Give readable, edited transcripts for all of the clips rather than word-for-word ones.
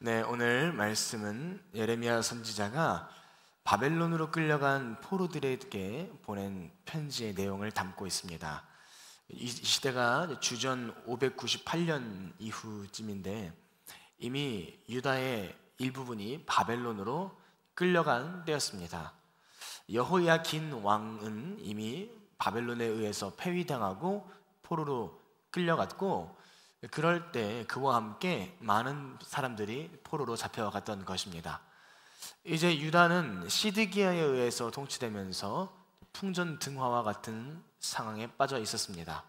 네, 오늘 말씀은 예레미야 선지자가 바벨론으로 끌려간 포로들에게 보낸 편지의 내용을 담고 있습니다. 이 시대가 주전 598년 이후쯤인데 이미 유다의 일부분이 바벨론으로 끌려간 때였습니다. 여호야긴 왕은 이미 바벨론에 의해서 폐위당하고 포로로 끌려갔고, 그럴 때 그와 함께 많은 사람들이 포로로 잡혀갔던 것입니다. 이제 유다는 시드기야에 의해서 통치되면서 풍전등화와 같은 상황에 빠져 있었습니다.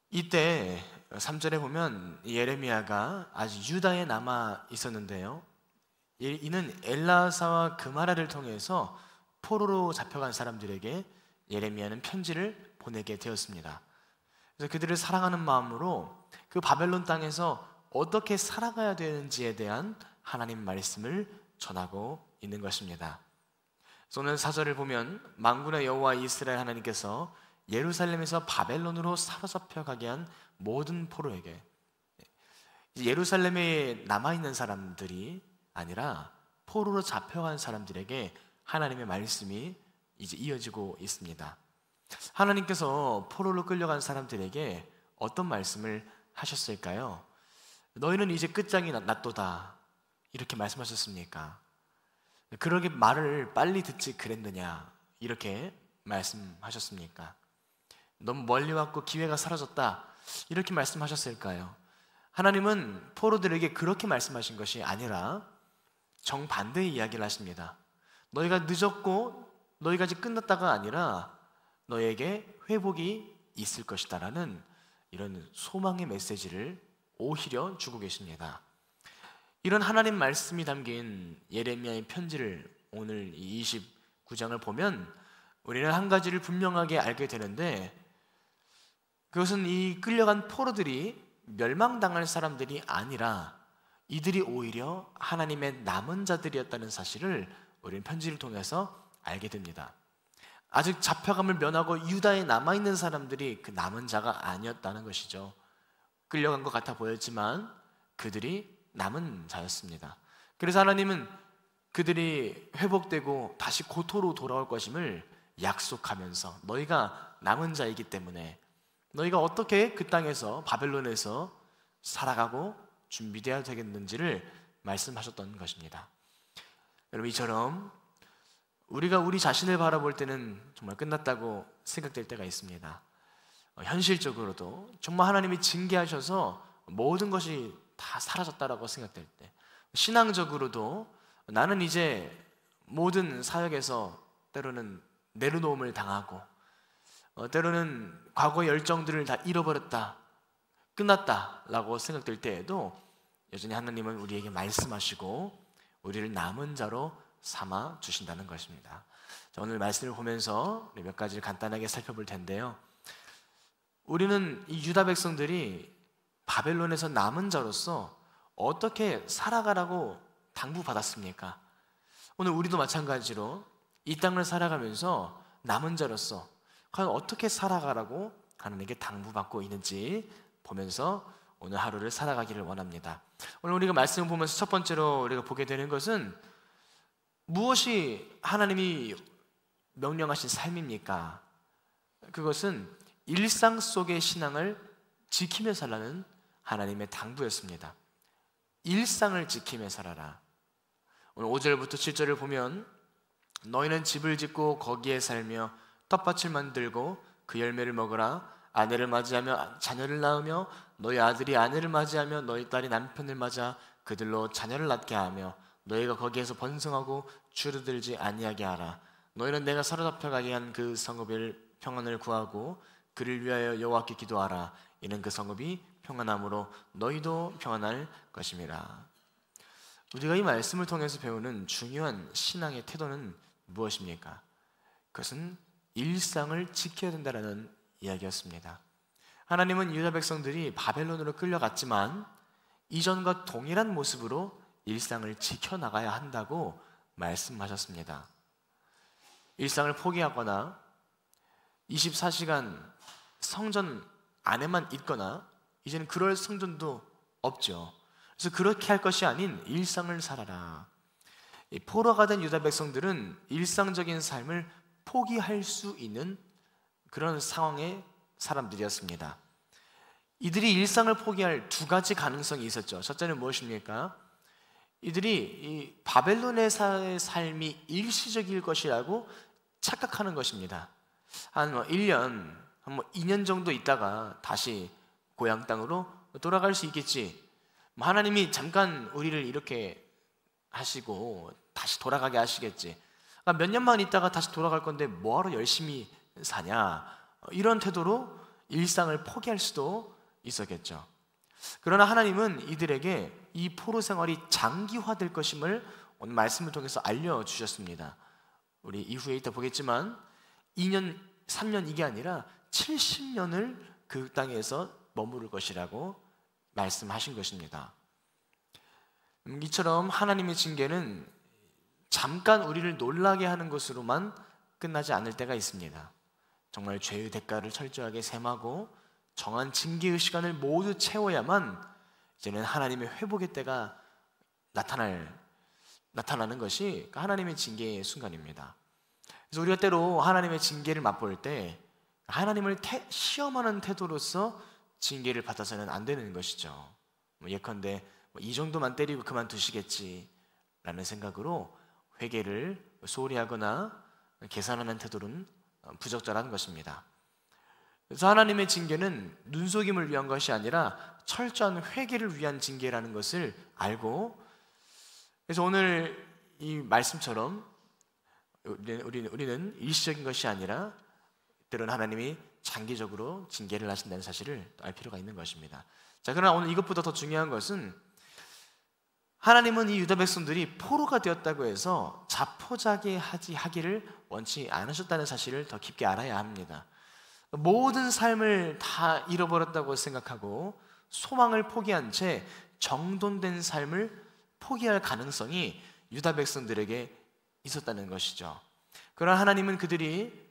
이때 3절에 보면 예레미야가 아직 유다에 남아 있었는데요, 이는 엘라사와 그마라를 통해서 포로로 잡혀간 사람들에게 예레미야는 편지를 보내게 되었습니다. 그래서 그들을 사랑하는 마음으로 그 바벨론 땅에서 어떻게 살아가야 되는지에 대한 하나님 말씀을 전하고 있는 것입니다. 그래서 오늘 4절을 보면 만군의 여호와 이스라엘 하나님께서 예루살렘에서 바벨론으로 사로잡혀 가게 한 모든 포로에게, 예루살렘에 남아있는 사람들이 아니라 포로로 잡혀간 사람들에게 하나님의 말씀이 이제 이어지고 있습니다. 하나님께서 포로로 끌려간 사람들에게 어떤 말씀을 하셨을까요? 너희는 이제 끝장이 났도다, 이렇게 말씀하셨습니까? 그러게 말을 빨리 듣지 그랬느냐, 이렇게 말씀하셨습니까? 너무 멀리 왔고 기회가 사라졌다, 이렇게 말씀하셨을까요? 하나님은 포로들에게 그렇게 말씀하신 것이 아니라 정반대의 이야기를 하십니다. 너희가 늦었고 너희가 이제 끝났다가 아니라 너에게 회복이 있을 것이다 라는 이런 소망의 메시지를 오히려 주고 계십니다. 이런 하나님 말씀이 담긴 예레미야의 편지를 오늘 29장을 보면 우리는 한 가지를 분명하게 알게 되는데, 그것은 이 끌려간 포로들이 멸망당할 사람들이 아니라 이들이 오히려 하나님의 남은 자들이었다는 사실을 우리는 편지를 통해서 알게 됩니다. 아직 잡혀감을 면하고 유다에 남아있는 사람들이 그 남은 자가 아니었다는 것이죠. 끌려간 것 같아 보였지만 그들이 남은 자였습니다. 그래서 하나님은 그들이 회복되고 다시 고토로 돌아올 것임을 약속하면서 너희가 남은 자이기 때문에 너희가 어떻게 그 땅에서 바벨론에서 살아가고 준비되어야 되겠는지를 말씀하셨던 것입니다. 여러분, 이처럼 우리가 우리 자신을 바라볼 때는 정말 끝났다고 생각될 때가 있습니다. 현실적으로도 정말 하나님이 징계하셔서 모든 것이 다 사라졌다라고 생각될 때, 신앙적으로도 나는 이제 모든 사역에서 때로는 내려놓음을 당하고 때로는 과거의 열정들을 다 잃어버렸다, 끝났다라고 생각될 때에도 여전히 하나님은 우리에게 말씀하시고 우리를 남은 자로 삼아 주신다는 것입니다. 자, 오늘 말씀을 보면서 몇 가지를 간단하게 살펴볼 텐데요, 우리는 이 유다 백성들이 바벨론에서 남은 자로서 어떻게 살아가라고 당부받았습니까? 오늘 우리도 마찬가지로 이 땅을 살아가면서 남은 자로서 과연 어떻게 살아가라고 하나님께 당부받고 있는지 보면서 오늘 하루를 살아가기를 원합니다. 오늘 우리가 말씀을 보면서 첫 번째로 우리가 보게 되는 것은 무엇이 하나님이 명령하신 삶입니까? 그것은 일상 속의 신앙을 지키며 살라는 하나님의 당부였습니다. 일상을 지키며 살아라. 오늘 5절부터 7절을 보면 너희는 집을 짓고 거기에 살며 텃밭을 만들고 그 열매를 먹으라. 아내를 맞이하며 자녀를 낳으며 너희 아들이 아내를 맞이하며 너희 딸이 남편을 맞아 그들로 자녀를 낳게 하며 너희가 거기에서 번성하고 줄어들지 아니하게 하라. 너희는 내가 사로잡혀가게 한 그 성읍을 평안을 구하고 그를 위하여 여호와께 기도하라. 이는 그 성읍이 평안함으로 너희도 평안할 것임이라. 우리가 이 말씀을 통해서 배우는 중요한 신앙의 태도는 무엇입니까? 그것은 일상을 지켜야 된다는 이야기였습니다. 하나님은 유다 백성들이 바벨론으로 끌려갔지만 이전과 동일한 모습으로 일상을 지켜나가야 한다고 말씀하셨습니다. 일상을 포기하거나 24시간 성전 안에만 있거나 이제는 그럴 성전도 없죠. 그래서 그렇게 할 것이 아닌 일상을 살아라. 이 포로가 된 유다 백성들은 일상적인 삶을 포기할 수 있는 그런 상황의 사람들이었습니다. 이들이 일상을 포기할 두 가지 가능성이 있었죠. 첫째는 무엇입니까? 이들이 이 바벨론의 삶이 일시적일 것이라고 착각하는 것입니다. 한 1년, 한 2년 정도 있다가 다시 고향 땅으로 돌아갈 수 있겠지. 하나님이 잠깐 우리를 이렇게 하시고 다시 돌아가게 하시겠지. 몇 년만 있다가 다시 돌아갈 건데 뭐하러 열심히 사냐, 이런 태도로 일상을 포기할 수도 있었겠죠. 그러나 하나님은 이들에게 이 포로 생활이 장기화될 것임을 오늘 말씀을 통해서 알려주셨습니다. 우리 이후에 이따 보겠지만 2년, 3년 이게 아니라 70년을 그 땅에서 머무를 것이라고 말씀하신 것입니다. 이처럼 하나님의 징계는 잠깐 우리를 놀라게 하는 것으로만 끝나지 않을 때가 있습니다. 정말 죄의 대가를 철저하게 셈하고 정한 징계의 시간을 모두 채워야만 이제는 하나님의 회복의 때가 나타나는 것이 하나님의 징계의 순간입니다. 그래서 우리가 때로 하나님의 징계를 맛볼 때 하나님을 시험하는 태도로서 징계를 받아서는 안 되는 것이죠. 예컨대 이 정도만 때리고 그만두시겠지 라는 생각으로 회개를 소홀히 하거나 계산하는 태도는 부적절한 것입니다. 그래서 하나님의 징계는 눈속임을 위한 것이 아니라 철저한 회개를 위한 징계라는 것을 알고, 그래서 오늘 이 말씀처럼 우리는 일시적인 것이 아니라 때로는 하나님이 장기적으로 징계를 하신다는 사실을 알 필요가 있는 것입니다. 자, 그러나 오늘 이것보다 더 중요한 것은 하나님은 이 유다 백성들이 포로가 되었다고 해서 자포자기하기를 원치 않으셨다는 사실을 더 깊게 알아야 합니다. 모든 삶을 다 잃어버렸다고 생각하고 소망을 포기한 채 정돈된 삶을 포기할 가능성이 유다 백성들에게 있었다는 것이죠. 그러나 하나님은 그들이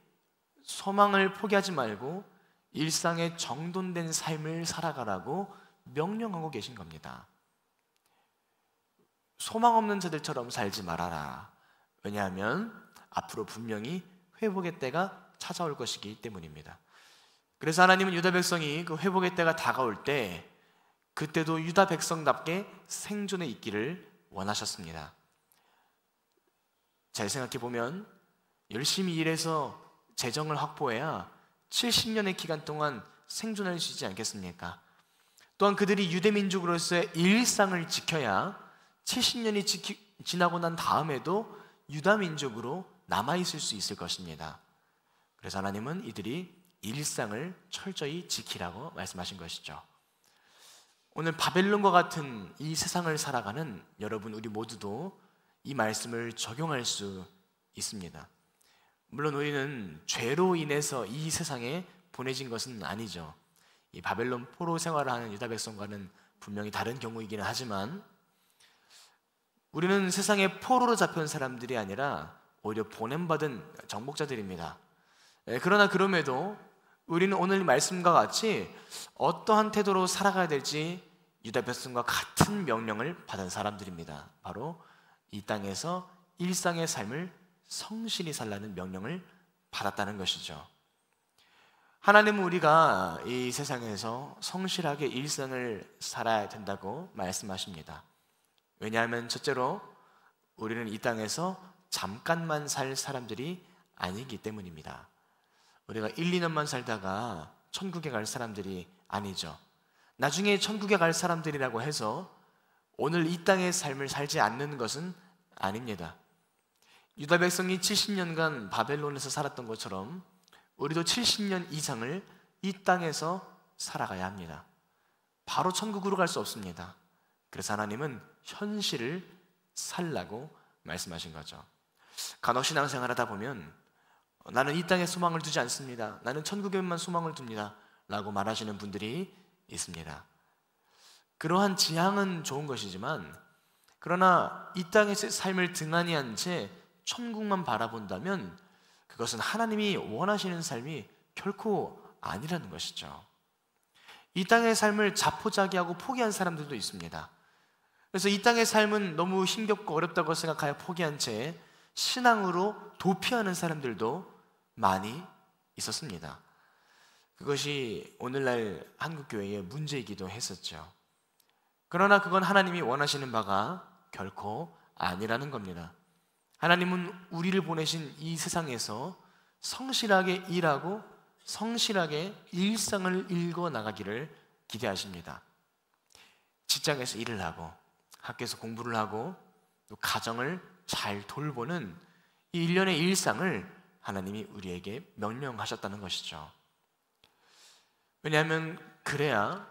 소망을 포기하지 말고 일상의 정돈된 삶을 살아가라고 명령하고 계신 겁니다. 소망 없는 자들처럼 살지 말아라. 왜냐하면 앞으로 분명히 회복의 때가 찾아올 것이기 때문입니다. 그래서 하나님은 유다 백성이 그 회복의 때가 다가올 때 그때도 유다 백성답게 생존해 있기를 원하셨습니다. 잘 생각해 보면 열심히 일해서 재정을 확보해야 70년의 기간 동안 생존할 수 있지 않겠습니까? 또한 그들이 유대민족으로서의 일상을 지켜야 70년이 지나고 난 다음에도 유다민족으로 남아있을 수 있을 것입니다. 그래서 하나님은 이들이 일상을 철저히 지키라고 말씀하신 것이죠. 오늘 바벨론과 같은 이 세상을 살아가는 여러분, 우리 모두도 이 말씀을 적용할 수 있습니다. 물론 우리는 죄로 인해서 이 세상에 보내진 것은 아니죠. 이 바벨론 포로 생활을 하는 유다 백성과는 분명히 다른 경우이기는 하지만 우리는 세상에 포로로 잡혀온 사람들이 아니라 오히려 보냄받은 정복자들입니다. 그러나 그럼에도 우리는 오늘 말씀과 같이 어떠한 태도로 살아가야 될지 유다 백성과 같은 명령을 받은 사람들입니다. 바로 이 땅에서 일상의 삶을 성실히 살라는 명령을 받았다는 것이죠. 하나님은 우리가 이 세상에서 성실하게 일상을 살아야 된다고 말씀하십니다. 왜냐하면 첫째로 우리는 이 땅에서 잠깐만 살 사람들이 아니기 때문입니다. 우리가 1, 2년만 살다가 천국에 갈 사람들이 아니죠. 나중에 천국에 갈 사람들이라고 해서 오늘 이 땅의 삶을 살지 않는 것은 아닙니다. 유다 백성이 70년간 바벨론에서 살았던 것처럼 우리도 70년 이상을 이 땅에서 살아가야 합니다. 바로 천국으로 갈 수 없습니다. 그래서 하나님은 현실을 살라고 말씀하신 거죠. 간혹 신앙생활 하다 보면 나는 이 땅에 소망을 두지 않습니다, 나는 천국에만 소망을 둡니다 라고 말하시는 분들이 있습니다. 그러한 지향은 좋은 것이지만 그러나 이 땅에서의 삶을 등한히 한 채 천국만 바라본다면 그것은 하나님이 원하시는 삶이 결코 아니라는 것이죠. 이 땅의 삶을 자포자기하고 포기한 사람들도 있습니다. 그래서 이 땅의 삶은 너무 힘겹고 어렵다고 생각하여 포기한 채 신앙으로 도피하는 사람들도 많이 있었습니다. 그것이 오늘날 한국교회의 문제이기도 했었죠. 그러나 그건 하나님이 원하시는 바가 결코 아니라는 겁니다. 하나님은 우리를 보내신 이 세상에서 성실하게 일하고 성실하게 일상을 읽어 나가기를 기대하십니다. 직장에서 일을 하고 학교에서 공부를 하고 또 가정을 잘 돌보는 이 일련의 일상을 하나님이 우리에게 명령하셨다는 것이죠. 왜냐하면 그래야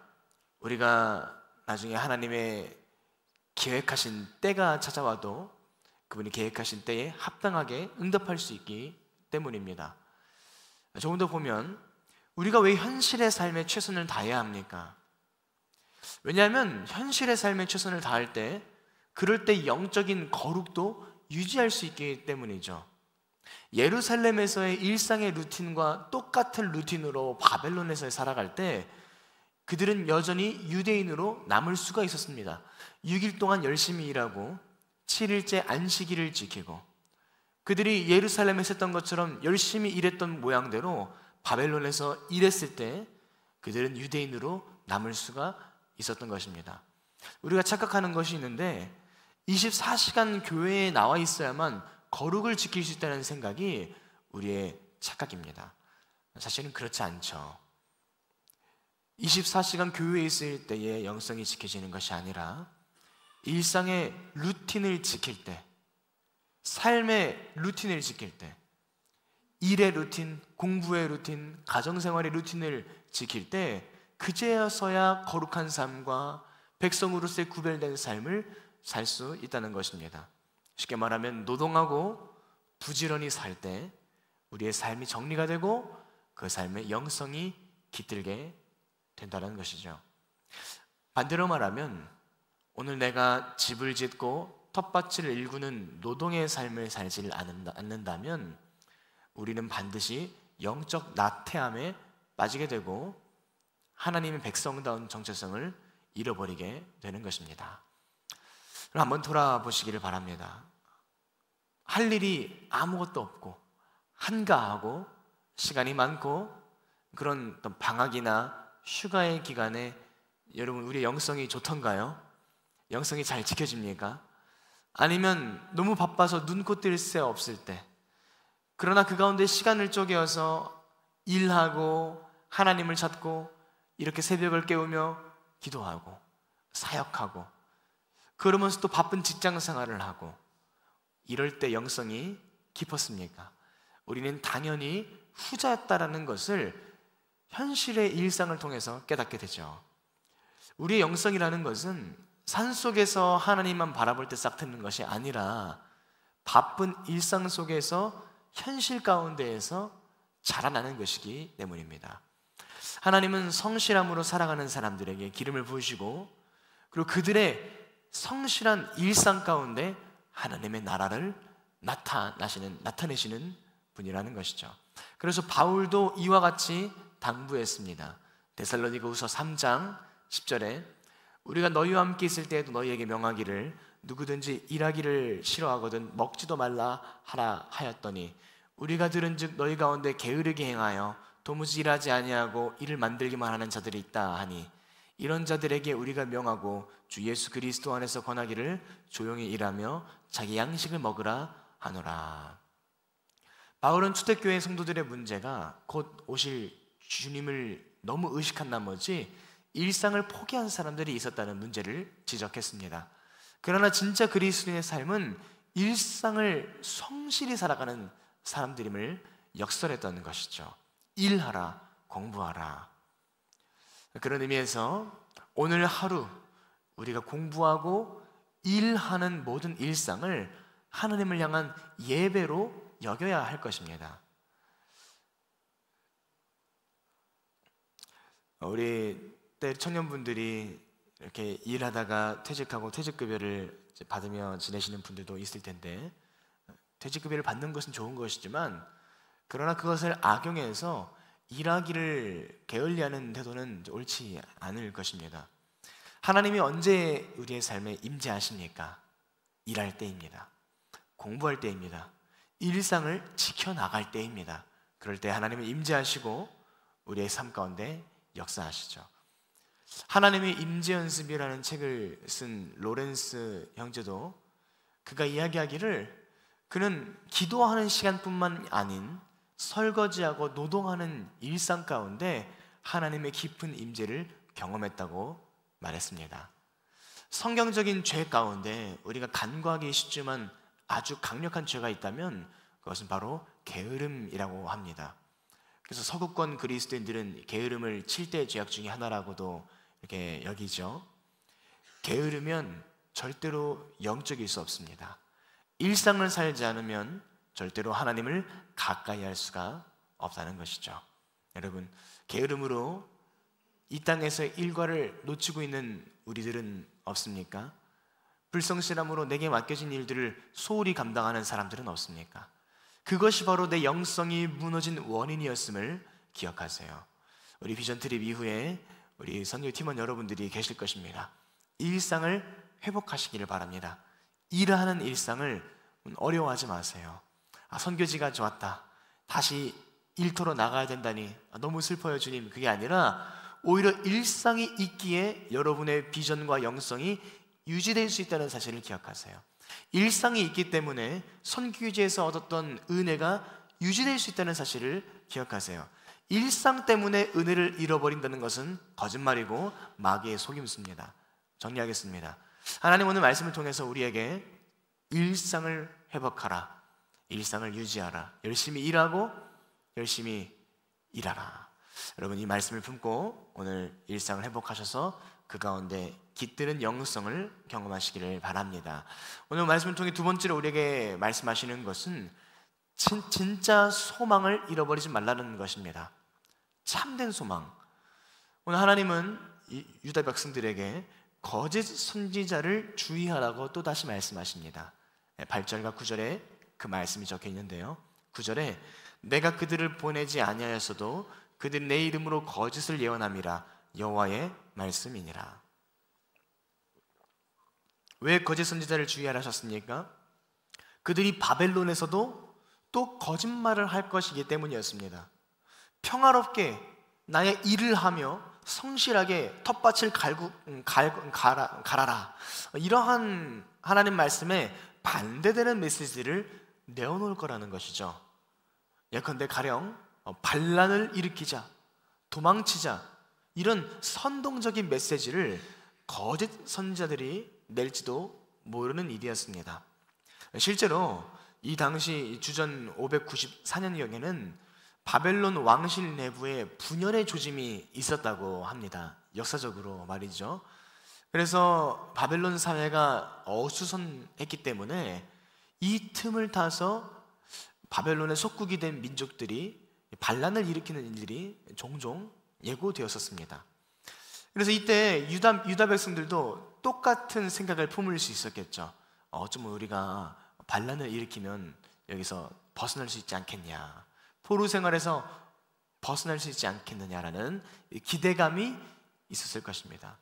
우리가 나중에 하나님의 계획하신 때가 찾아와도 그분이 계획하신 때에 합당하게 응답할 수 있기 때문입니다. 조금 더 보면 우리가 왜 현실의 삶에 최선을 다해야 합니까? 왜냐하면 현실의 삶에 최선을 다할 때 그럴 때 영적인 거룩도 유지할 수 있기 때문이죠. 예루살렘에서의 일상의 루틴과 똑같은 루틴으로 바벨론에서 살아갈 때 그들은 여전히 유대인으로 남을 수가 있었습니다. 6일 동안 열심히 일하고 7일째 안식일을 지키고 그들이 예루살렘에서 했던 것처럼 열심히 일했던 모양대로 바벨론에서 일했을 때 그들은 유대인으로 남을 수가 있었던 것입니다. 우리가 착각하는 것이 있는데 24시간 교회에 나와 있어야만 거룩을 지킬 수 있다는 생각이 우리의 착각입니다. 사실은 그렇지 않죠. 24시간 교회에 있을 때의 영성이 지켜지는 것이 아니라 일상의 루틴을 지킬 때, 삶의 루틴을 지킬 때, 일의 루틴, 공부의 루틴, 가정생활의 루틴을 지킬 때 그제서야 거룩한 삶과 백성으로서의 구별된 삶을 살 수 있다는 것입니다. 쉽게 말하면 노동하고 부지런히 살 때 우리의 삶이 정리가 되고 그 삶의 영성이 깃들게 된다는 것이죠. 반대로 말하면 오늘 내가 집을 짓고 텃밭을 일구는 노동의 삶을 살지 않는다면 우리는 반드시 영적 나태함에 빠지게 되고 하나님의 백성다운 정체성을 잃어버리게 되는 것입니다. 한번 돌아보시기를 바랍니다. 할 일이 아무것도 없고 한가하고 시간이 많고 그런 어떤 방학이나 휴가의 기간에 여러분 우리의 영성이 좋던가요? 영성이 잘 지켜집니까? 아니면 너무 바빠서 눈코 뜰 새 없을 때, 그러나 그 가운데 시간을 쪼개어서 일하고 하나님을 찾고 이렇게 새벽을 깨우며 기도하고 사역하고 그러면서 또 바쁜 직장 생활을 하고 이럴 때 영성이 깊었습니까? 우리는 당연히 후자였다라는 것을 현실의 일상을 통해서 깨닫게 되죠. 우리의 영성이라는 것은 산속에서 하나님만 바라볼 때 싹 트는 것이 아니라 바쁜 일상 속에서 현실 가운데에서 자라나는 것이기 때문입니다. 하나님은 성실함으로 살아가는 사람들에게 기름을 부으시고 그리고 그들의 성실한 일상 가운데 하나님의 나라를 나타내시는 분이라는 것이죠. 그래서 바울도 이와 같이 당부했습니다. 데살로니가후서 3장 10절에 우리가 너희와 함께 있을 때에도 너희에게 명하기를 누구든지 일하기를 싫어하거든 먹지도 말라 하라 하였더니 우리가 들은즉 너희 가운데 게으르게 행하여 도무지 일하지 아니하고 일을 만들기만 하는 자들이 있다 하니 이런 자들에게 우리가 명하고 주 예수 그리스도 안에서 권하기를 조용히 일하며 자기 양식을 먹으라 하노라. 바울은 초대교회 성도들의 문제가 곧 오실 주님을 너무 의식한 나머지 일상을 포기한 사람들이 있었다는 문제를 지적했습니다. 그러나 진짜 그리스도인의 삶은 일상을 성실히 살아가는 사람들임을 역설했다는 것이죠. 일하라, 공부하라. 그런 의미에서 오늘 하루 우리가 공부하고 일하는 모든 일상을 하나님을 향한 예배로 여겨야 할 것입니다. 우리 때 청년분들이 이렇게 일하다가 퇴직하고 퇴직급여를 받으며 지내시는 분들도 있을 텐데 퇴직급여를 받는 것은 좋은 것이지만 그러나 그것을 악용해서 일하기를 게을리하는 태도는 옳지 않을 것입니다. 하나님이 언제 우리의 삶에 임재하십니까? 일할 때입니다. 공부할 때입니다. 일상을 지켜나갈 때입니다. 그럴 때 하나님은 임재하시고 우리의 삶 가운데 역사하시죠. 하나님의 임재연습이라는 책을 쓴 로렌스 형제도 그가 이야기하기를, 그는 기도하는 시간뿐만 아닌 설거지하고 노동하는 일상 가운데 하나님의 깊은 임재를 경험했다고 말했습니다. 성경적인 죄 가운데 우리가 간과하기 쉽지만 아주 강력한 죄가 있다면 그것은 바로 게으름이라고 합니다. 그래서 서구권 그리스도인들은 게으름을 7대 죄악 중에 하나라고도 이렇게 여기죠. 게으르면 절대로 영적일 수 없습니다. 일상을 살지 않으면 절대로 하나님을 가까이 할 수가 없다는 것이죠. 여러분, 게으름으로 이 땅에서의 일과를 놓치고 있는 우리들은 없습니까? 불성실함으로 내게 맡겨진 일들을 소홀히 감당하는 사람들은 없습니까? 그것이 바로 내 영성이 무너진 원인이었음을 기억하세요. 우리 비전 트립 이후에 우리 선교 팀원 여러분들이 계실 것입니다. 일상을 회복하시기를 바랍니다. 일하는 일상을 어려워하지 마세요. 선교지가 좋았다, 다시 일터로 나가야 된다니 너무 슬퍼요 주님, 그게 아니라 오히려 일상이 있기에 여러분의 비전과 영성이 유지될 수 있다는 사실을 기억하세요. 일상이 있기 때문에 선교지에서 얻었던 은혜가 유지될 수 있다는 사실을 기억하세요. 일상 때문에 은혜를 잃어버린다는 것은 거짓말이고 마귀의 속임수입니다. 정리하겠습니다. 하나님 오늘 말씀을 통해서 우리에게 일상을 회복하라, 일상을 유지하라, 열심히 일하고 열심히 일하라. 여러분, 이 말씀을 품고 오늘 일상을 회복하셔서 그 가운데 깃드는 영성을 경험하시기를 바랍니다. 오늘 말씀을 통해 두 번째로 우리에게 말씀하시는 것은 진짜 소망을 잃어버리지 말라는 것입니다. 참된 소망. 오늘 하나님은 유다 백성들에게 거짓 선지자를 주의하라고 또다시 말씀하십니다. 8절과 9절에 그 말씀이 적혀 있는데요, 9절에 내가 그들을 보내지 아니하였어도 그들이 내 이름으로 거짓을 예언함이라 여호와의 말씀이니라. 왜 거짓 선지자를 주의하라 하셨습니까? 그들이 바벨론에서도 또 거짓말을 할 것이기 때문이었습니다. 평화롭게 나의 일을 하며 성실하게 텃밭을 갈아라, 이러한 하나님 말씀에 반대되는 메시지를 내어놓을 거라는 것이죠. 예컨대 가령 반란을 일으키자, 도망치자, 이런 선동적인 메시지를 거짓 선지자들이 낼지도 모르는 일이었습니다. 실제로 이 당시 주전 594년경에는 바벨론 왕실 내부에 분열의 조짐이 있었다고 합니다. 역사적으로 말이죠. 그래서 바벨론 사회가 어수선했기 때문에 이 틈을 타서 바벨론의 속국이 된 민족들이 반란을 일으키는 일들이 종종 예고되었었습니다. 그래서 이때 유다 백성들도 똑같은 생각을 품을 수 있었겠죠. 어쩌면 우리가 반란을 일으키면 여기서 벗어날 수 있지 않겠냐, 포로 생활에서 벗어날 수 있지 않겠느냐라는 기대감이 있었을 것입니다.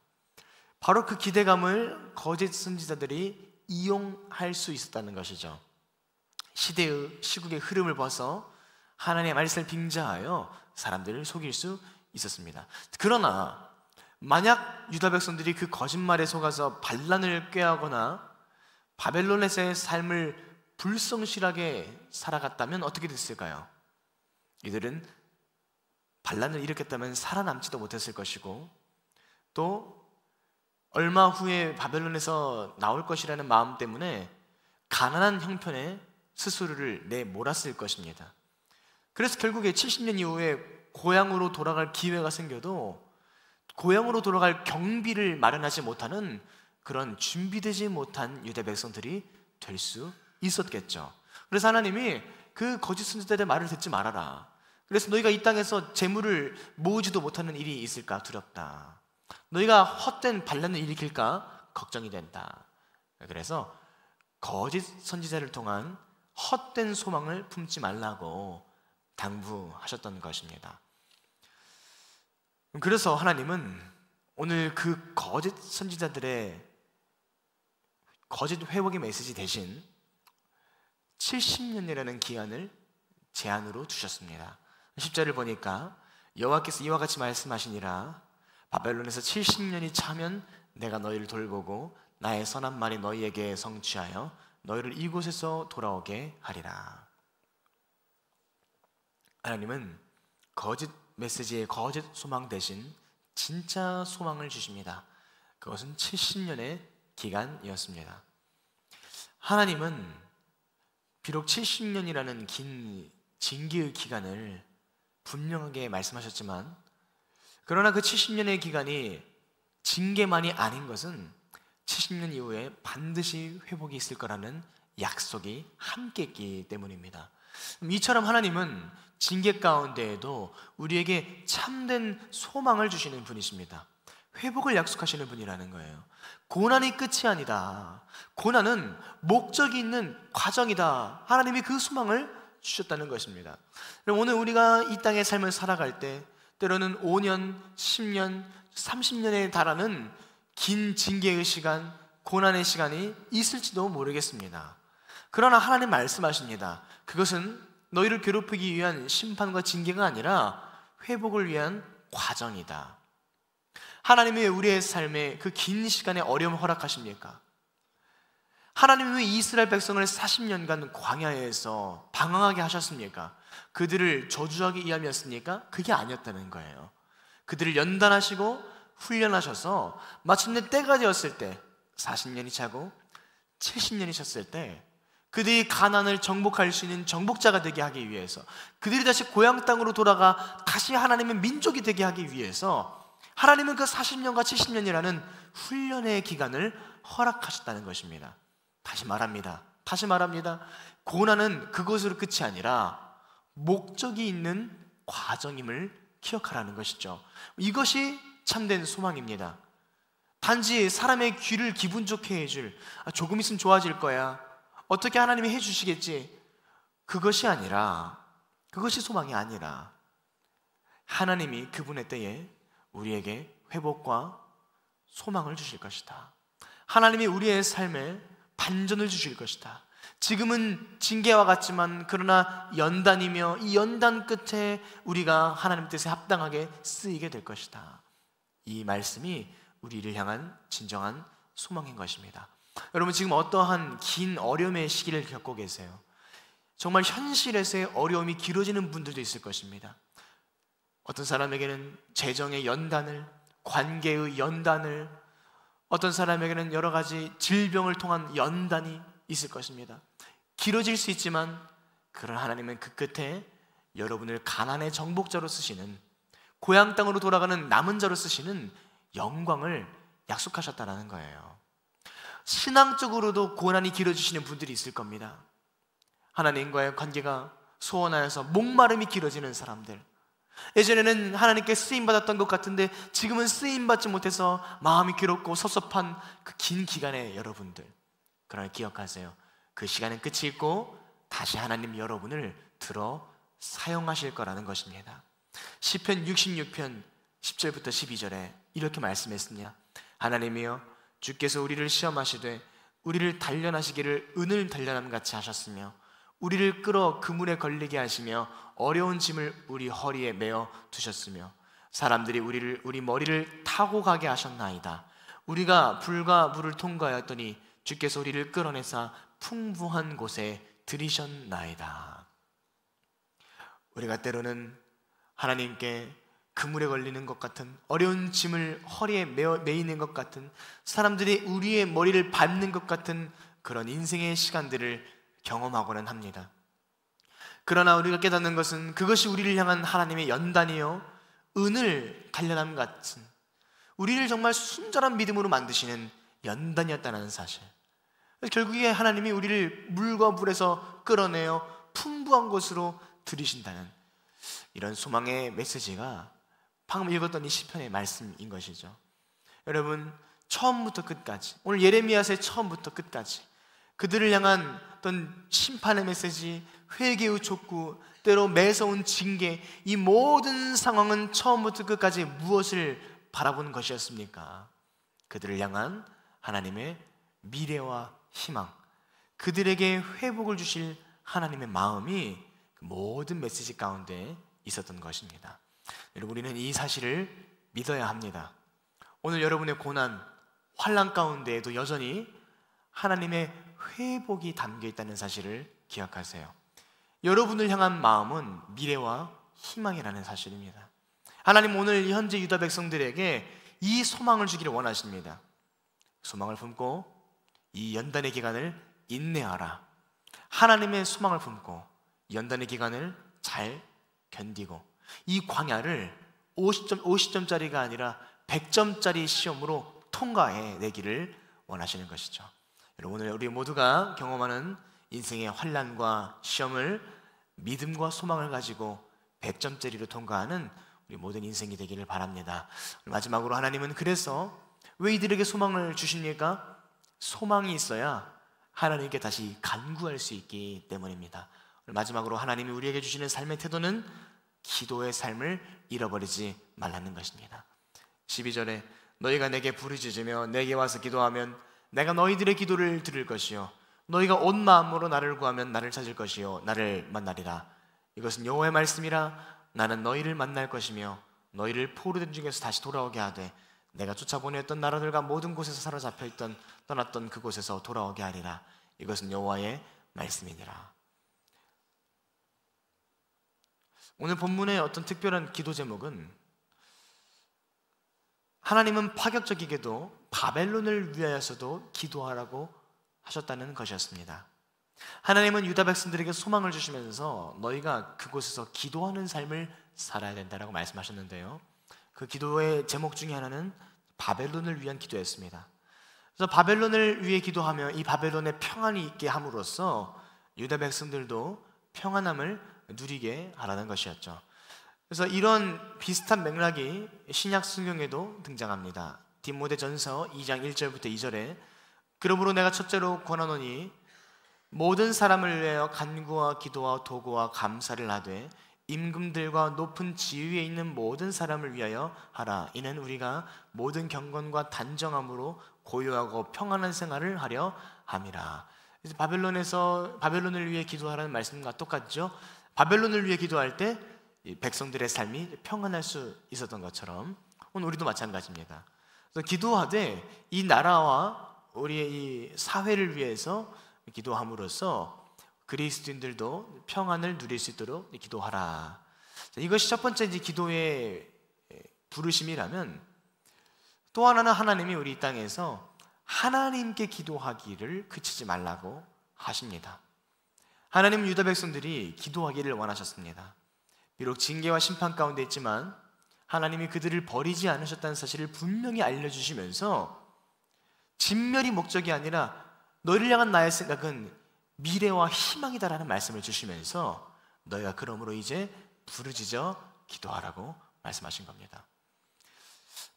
바로 그 기대감을 거짓 선지자들이 이용할 수 있었다는 것이죠. 시국의 흐름을 봐서 하나님의 말씀을 빙자하여 사람들을 속일 수 있었습니다. 그러나 만약 유다 백성들이 그 거짓말에 속아서 반란을 꾀하거나 바벨론에서의 삶을 불성실하게 살아갔다면 어떻게 됐을까요? 이들은 반란을 일으켰다면 살아남지도 못했을 것이고, 또 얼마 후에 바벨론에서 나올 것이라는 마음 때문에 가난한 형편에 스스로를 내몰았을 것입니다. 그래서 결국에 70년 이후에 고향으로 돌아갈 기회가 생겨도 고향으로 돌아갈 경비를 마련하지 못하는 그런 준비되지 못한 유대 백성들이 될 수 있었겠죠. 그래서 하나님이 그 거짓 선지자들의 말을 듣지 말아라. 그래서 너희가 이 땅에서 재물을 모으지도 못하는 일이 있을까 두렵다. 너희가 헛된 반란을 일으킬까 걱정이 된다. 그래서 거짓 선지자를 통한 헛된 소망을 품지 말라고 당부하셨던 것입니다. 그래서 하나님은 오늘 그 거짓 선지자들의 거짓 회복의 메시지 대신 70년이라는 기간을 제한으로 두셨습니다. 10절을 보니까 여호와께서 이와 같이 말씀하시니라. 바벨론에서 70년이 차면 내가 너희를 돌보고 나의 선한 말이 너희에게 성취하여 너희를 이곳에서 돌아오게 하리라. 하나님은 거짓 메시지의 거짓 소망 대신 진짜 소망을 주십니다. 그것은 70년의 기간이었습니다. 하나님은 비록 70년이라는 긴 징계의 기간을 분명하게 말씀하셨지만, 그러나 그 70년의 기간이 징계만이 아닌 것은 70년 이후에 반드시 회복이 있을 거라는 약속이 함께 있기 때문입니다. 이처럼 하나님은 징계 가운데에도 우리에게 참된 소망을 주시는 분이십니다. 회복을 약속하시는 분이라는 거예요. 고난이 끝이 아니다. 고난은 목적이 있는 과정이다. 하나님이 그 소망을 주셨다는 것입니다. 오늘 우리가 이 땅의 삶을 살아갈 때 때로는 5년, 10년, 30년에 달하는 긴 징계의 시간, 고난의 시간이 있을지도 모르겠습니다. 그러나 하나님 말씀하십니다. 그것은 너희를 괴롭히기 위한 심판과 징계가 아니라 회복을 위한 과정이다. 하나님이 왜 우리의 삶에 그 긴 시간에 어려움을 허락하십니까? 하나님이 왜 이스라엘 백성을 40년간 광야에서 방황하게 하셨습니까? 그들을 저주하기 위함이었습니까? 그게 아니었다는 거예요. 그들을 연단하시고 훈련하셔서 마침내 때가 되었을 때 40년이 차고 70년이 찼을 때 그들이 가나안을 정복할 수 있는 정복자가 되게 하기 위해서, 그들이 다시 고향 땅으로 돌아가 다시 하나님의 민족이 되게 하기 위해서 하나님은 그 40년과 70년이라는 훈련의 기간을 허락하셨다는 것입니다. 다시 말합니다. 고난은 그것으로 끝이 아니라 목적이 있는 과정임을 기억하라는 것이죠. 이것이 참된 소망입니다. 단지 사람의 귀를 기분 좋게 해줄, 조금 있으면 좋아질 거야, 어떻게 하나님이 해주시겠지, 그것이 아니라, 그것이 소망이 아니라 하나님이 그분의 때에 우리에게 회복과 소망을 주실 것이다. 하나님이 우리의 삶에 반전을 주실 것이다. 지금은 징계와 같지만 그러나 연단이며 이 연단 끝에 우리가 하나님 뜻에 합당하게 쓰이게 될 것이다. 이 말씀이 우리를 향한 진정한 소망인 것입니다. 여러분, 지금 어떠한 긴 어려움의 시기를 겪고 계세요? 정말 현실에서의 어려움이 길어지는 분들도 있을 것입니다. 어떤 사람에게는 재정의 연단을, 관계의 연단을, 어떤 사람에게는 여러 가지 질병을 통한 연단이 있을 것입니다. 길어질 수 있지만 그러나 하나님은 그 끝에 여러분을 가나안의 정복자로 쓰시는, 고향 땅으로 돌아가는 남은 자로 쓰시는 영광을 약속하셨다는 거예요. 신앙적으로도 고난이 길어지시는 분들이 있을 겁니다. 하나님과의 관계가 소원하여서 목마름이 길어지는 사람들, 예전에는 하나님께 쓰임받았던 것 같은데 지금은 쓰임받지 못해서 마음이 괴롭고 섭섭한 그 긴 기간에 여러분들, 그러나 기억하세요. 그 시간은 끝이 있고 다시 하나님 여러분을 들어 사용하실 거라는 것입니다. 시편 66편 10절부터 12절에 이렇게 말씀했습니다. 하나님이여, 주께서 우리를 시험하시되 우리를 단련하시기를 은을 단련함 같이 하셨으며 우리를 끌어 그물에 걸리게 하시며 어려운 짐을 우리 허리에 메어 두셨으며 사람들이 우리 머리를 타고 가게 하셨나이다. 우리가 불과 물을 통과하였더니 주께서 우리를 끌어내사 풍부한 곳에 들이셨나이다. 우리가 때로는 하나님께 그물에 걸리는 것 같은, 어려운 짐을 허리에 메이는 것 같은, 사람들이 우리의 머리를 밟는 것 같은 그런 인생의 시간들을 경험하고는 합니다. 그러나 우리가 깨닫는 것은 그것이 우리를 향한 하나님의 연단이요 은을 단련함 같은, 우리를 정말 순전한 믿음으로 만드시는 연단이었다는 사실. 결국에 하나님이 우리를 물과 물에서 끌어내어 풍부한 곳으로 들이신다는 이런 소망의 메시지가 방금 읽었던 이 시편의 말씀인 것이죠. 여러분, 처음부터 끝까지, 오늘 예레미야서의 처음부터 끝까지 그들을 향한 어떤 심판의 메시지, 회개의 촉구, 때로 매서운 징계, 이 모든 상황은 처음부터 끝까지 무엇을 바라보는 것이었습니까? 그들을 향한 하나님의 미래와 희망, 그들에게 회복을 주실 하나님의 마음이 모든 메시지 가운데 있었던 것입니다. 여러분, 우리는 이 사실을 믿어야 합니다. 오늘 여러분의 고난, 환난 가운데에도 여전히 하나님의 회복이 담겨 있다는 사실을 기억하세요. 여러분을 향한 마음은 미래와 희망이라는 사실입니다. 하나님 오늘 현재 유다 백성들에게 이 소망을 주기를 원하십니다. 소망을 품고 이 연단의 기간을 인내하라. 하나님의 소망을 품고 연단의 기간을 잘 견디고 이 광야를 50점짜리가 아니라 100점짜리 시험으로 통과해 내기를 원하시는 것이죠. 여러분, 오늘 우리 모두가 경험하는 인생의 환난과 시험을 믿음과 소망을 가지고 100점짜리로 통과하는 우리 모든 인생이 되기를 바랍니다. 마지막으로 하나님은 그래서 왜 이들에게 소망을 주십니까? 소망이 있어야 하나님께 다시 간구할 수 있기 때문입니다. 마지막으로 하나님이 우리에게 주시는 삶의 태도는 기도의 삶을 잃어버리지 말라는 것입니다. 12절에 너희가 내게 부르짖으며 내게 와서 기도하면 내가 너희들의 기도를 들을 것이요 너희가 온 마음으로 나를 구하면 나를 찾을 것이요 나를 만나리라. 이것은 여호와의 말씀이라. 나는 너희를 만날 것이며 너희를 포로된 중에서 다시 돌아오게 하되 내가 쫓아보냈던 나라들과 모든 곳에서 사로잡혀 있던 떠났던 그곳에서 돌아오게 하리라. 이것은 여호와의 말씀이니라. 오늘 본문의 어떤 특별한 기도 제목은 하나님은 파격적이게도 바벨론을 위하여서도 기도하라고 하셨다는 것이었습니다. 하나님은 유다 백성들에게 소망을 주시면서 너희가 그곳에서 기도하는 삶을 살아야 된다라고 말씀하셨는데요, 그 기도의 제목 중에 하나는 바벨론을 위한 기도였습니다. 그래서 바벨론을 위해 기도하며 이 바벨론에 평안이 있게 함으로써 유다 백성들도 평안함을 누리게 하라는 것이었죠. 그래서 이런 비슷한 맥락이 신약 성경에도 등장합니다. 디모데전서 2장 1절부터 2절에 그러므로 내가 첫째로 권하노니 모든 사람을 위하여 간구와 기도와 도구와 감사를 하되 임금들과 높은 지위에 있는 모든 사람을 위하여 하라. 이는 우리가 모든 경건과 단정함으로 고요하고 평안한 생활을 하려 함이라. 그래서 바벨론을 위해 기도하라는 말씀과 똑같죠. 바벨론을 위해 기도할 때 백성들의 삶이 평안할 수 있었던 것처럼 오늘 우리도 마찬가지입니다. 그래서 기도하되 이 나라와 우리의 이 사회를 위해서 기도함으로써 그리스도인들도 평안을 누릴 수 있도록 기도하라. 이것이 첫 번째 기도의 부르심이라면, 또 하나는 하나님이 우리 이 땅에서 하나님께 기도하기를 그치지 말라고 하십니다. 하나님은 유다 백성들이 기도하기를 원하셨습니다. 비록 징계와 심판 가운데 있지만 하나님이 그들을 버리지 않으셨다는 사실을 분명히 알려주시면서 진멸이 목적이 아니라 너희를 향한 나의 생각은 미래와 희망이다라는 말씀을 주시면서 너희가 그러므로 이제 부르짖어 기도하라고 말씀하신 겁니다.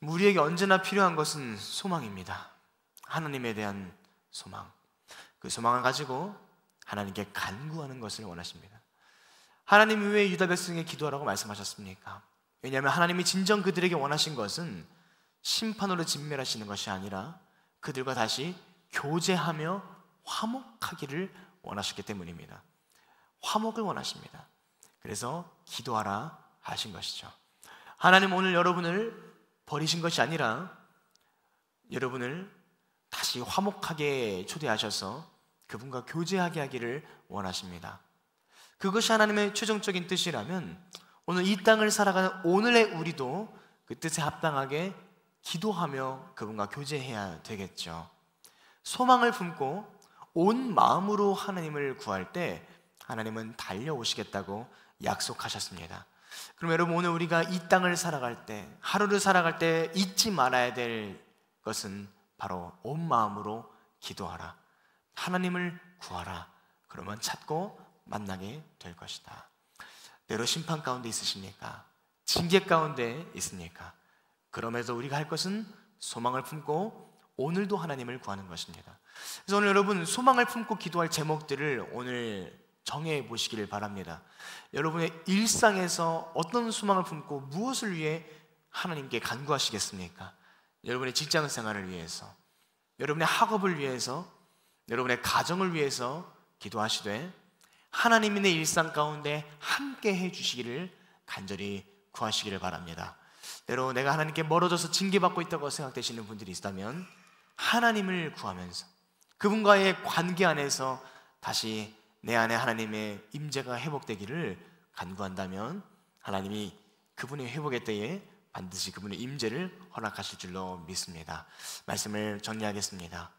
우리에게 언제나 필요한 것은 소망입니다. 하나님에 대한 소망. 그 소망을 가지고 하나님께 간구하는 것을 원하십니다. 하나님이 왜 유다 백성에게 기도하라고 말씀하셨습니까? 왜냐하면 하나님이 진정 그들에게 원하신 것은 심판으로 진멸하시는 것이 아니라 그들과 다시 교제하며 화목하기를 원하셨기 때문입니다. 화목을 원하십니다. 그래서 기도하라 하신 것이죠. 하나님 오늘 여러분을 버리신 것이 아니라 여러분을 다시 화목하게 초대하셔서 그분과 교제하게 하기를 원하십니다. 그것이 하나님의 최종적인 뜻이라면 오늘 이 땅을 살아가는 오늘의 우리도 그 뜻에 합당하게 기도하며 그분과 교제해야 되겠죠. 소망을 품고 온 마음으로 하나님을 구할 때 하나님은 달려오시겠다고 약속하셨습니다. 그럼 여러분, 오늘 우리가 이 땅을 살아갈 때, 하루를 살아갈 때 잊지 말아야 될 것은 바로 온 마음으로 기도하라, 하나님을 구하라. 그러면 찾고 만나게 될 것이다. 때로 심판 가운데 있으십니까? 징계 가운데 있습니까? 그럼에도 우리가 할 것은 소망을 품고 오늘도 하나님을 구하는 것입니다. 그래서 오늘 여러분, 소망을 품고 기도할 제목들을 오늘 정해 보시기를 바랍니다. 여러분의 일상에서 어떤 소망을 품고 무엇을 위해 하나님께 간구하시겠습니까? 여러분의 직장 생활을 위해서, 여러분의 학업을 위해서, 여러분의 가정을 위해서 기도하시되 하나님이 내 일상 가운데 함께 해주시기를 간절히 구하시기를 바랍니다. 때로 내가 하나님께 멀어져서 징계받고 있다고 생각되시는 분들이 있다면 하나님을 구하면서 그분과의 관계 안에서 다시 내 안에 하나님의 임재가 회복되기를 간구한다면 하나님이 그분의 회복의 때에 반드시 그분의 임재를 허락하실 줄로 믿습니다. 말씀을 정리하겠습니다.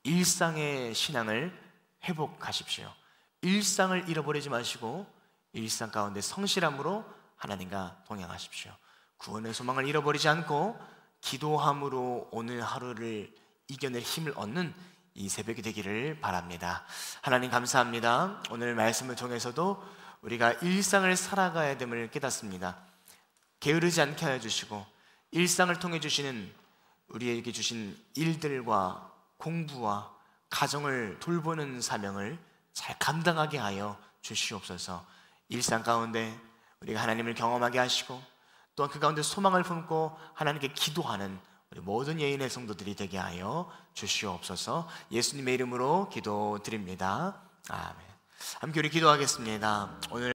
일상의 신앙을 회복하십시오. 일상을 잃어버리지 마시고 일상 가운데 성실함으로 하나님과 동행하십시오. 구원의 소망을 잃어버리지 않고 기도함으로 오늘 하루를 이겨낼 힘을 얻는 이 새벽이 되기를 바랍니다. 하나님 감사합니다. 오늘 말씀을 통해서도 우리가 일상을 살아가야 됨을 깨닫습니다. 게으르지 않게 하여 주시고 일상을 통해 주시는 우리에게 주신 일들과 공부와 가정을 돌보는 사명을 잘 감당하게 하여 주시옵소서. 일상 가운데 우리가 하나님을 경험하게 하시고 또한 그 가운데 소망을 품고 하나님께 기도하는 우리 모든 예인의 성도들이 되게 하여 주시옵소서. 예수님의 이름으로 기도드립니다. 아멘. 함께 우리 기도하겠습니다. 오늘